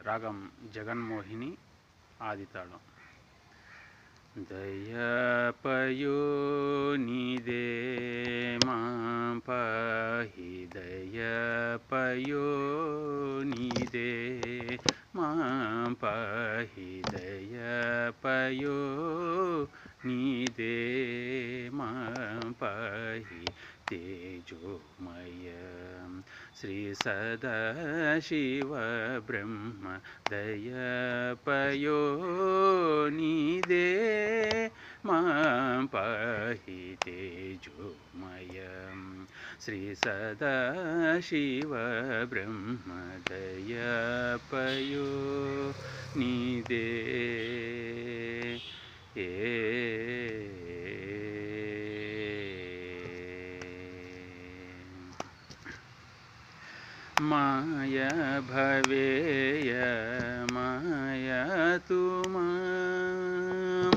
రాగం జగన్మోహిని ఆదితాళం. దయపయో నిదే మా పాహి దయపయో నిదే మా పాహి దయపయో నిదే మా పాహి తేజోమయ శ్రీ సదాశివ బ్రహ్మ దయపయో నిదే మా పాహి తేజోమయ శ్రీ సదాశివ బ్రహ్మ దయపయో నిదే माया भवेय माया तुम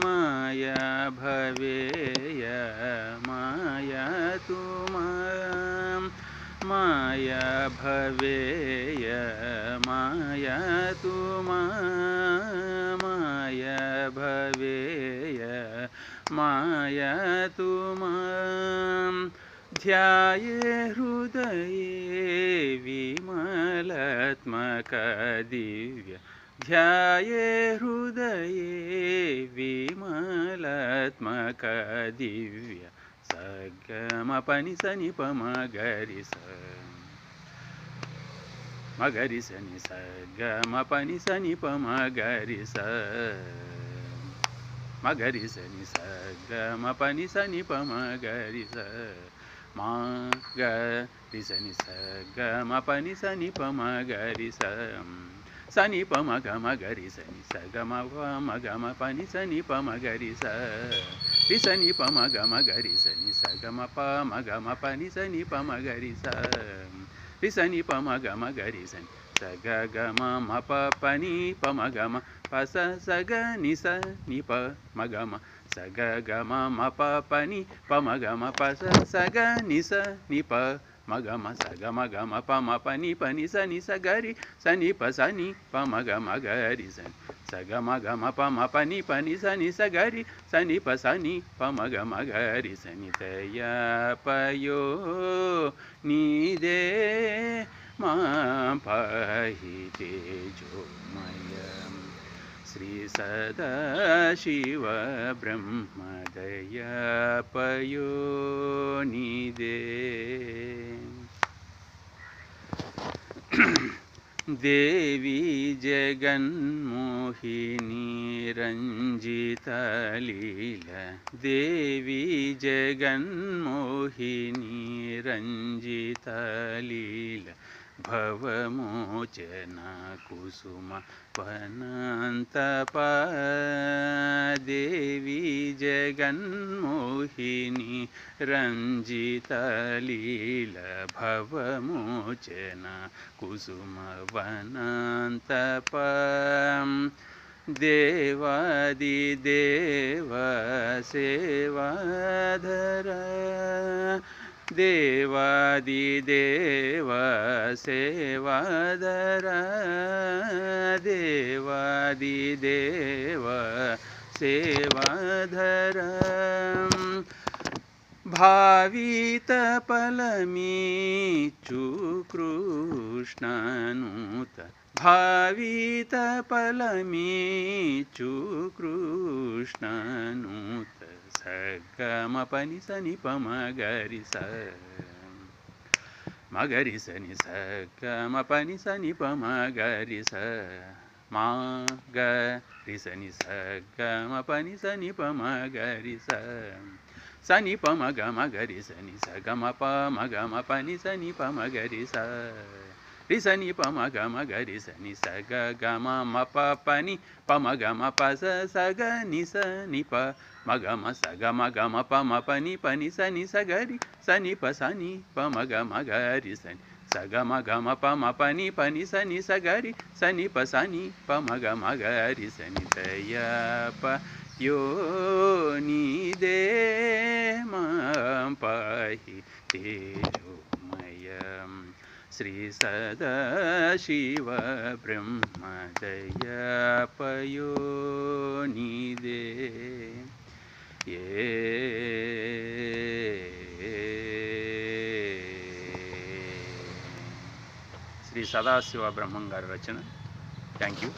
माया भवेय माया तुम माया भवेय माया तुम माया भवेय माया तुम ध्याये हृदये विमलात्मक दिव्य ध्याये हृदये विमलात्मक दिव्य सगम पनि सनि प मगरि स मगरि सनि सगम पनि सनि प मगरि स मगरि सनि सगम पनि सनि प मगरि स मा ग रि स नि स ग म प नि स नि प म ग रि स नि प म ग म ग रि स नि स ग म प म ग म प नि स नि प म ग रि स नि प म ग म ग रि स नि स ग म प म ग म प नि स नि प म ग रि स नि प म ग म ग रि स स ग ग म म प प नि प म ग म प स स ग नि स नि प म ग म स ग ग म म प प नि प म ग म प स स ग नि स नि प म ग म स ग म ग म प म प नि स नि स ग रि स नि प स नि प म ग रि स ग म ग म प म प नि स नि स ग रि स नि प स नि प म ग रि स नि दयपयो निदे मा पाहि तेजोमय श्री सदाशिव ब्रह्म दयपयो निदे देवी जगन्मोहिनी रंजिता लीला देवी जगन्मोहिनी रंजिता लीला भवमोचना कुसुम वनान्तपा देवी जगन्मोहिनी रंजिता लीला भवमोचना कुसुम वनान्तपा देवादिदेव सेवाधरा देवादिदेव सेवाधरा देवादिदेव सेवाधरा भावितफलमीचु कृष्णनुत भावितफलमीचु कृष्णनुत स ग म प नि स नि प म ग रि स म ग रि स नि स ग म प नि स नि प म ग रि स मा ग रि स नि स ग म प नि स नि प म ग रि स नि प म ग म ग रि स नि स ग म प म ग म प नि स नि प म ग रि स नि प म ग म ग रि स नि स ग ग म म प प नि प म ग म प स स ग नि स नि प म ग म स ग म ग म प म प नि स नि स ग रि स नि प स नि प म ग रि स ग म ग म प म प नि स नि स ग रि स नि प स नि प म ग रि स नि दयपयो निदे मा पाहि तेजोमय శ్రీ సదాశివ బ్రహ్మదయాపయోనిదే ఏ శ్రీ సదాశివ బ్రహ్మం గారి రచన. Thank you.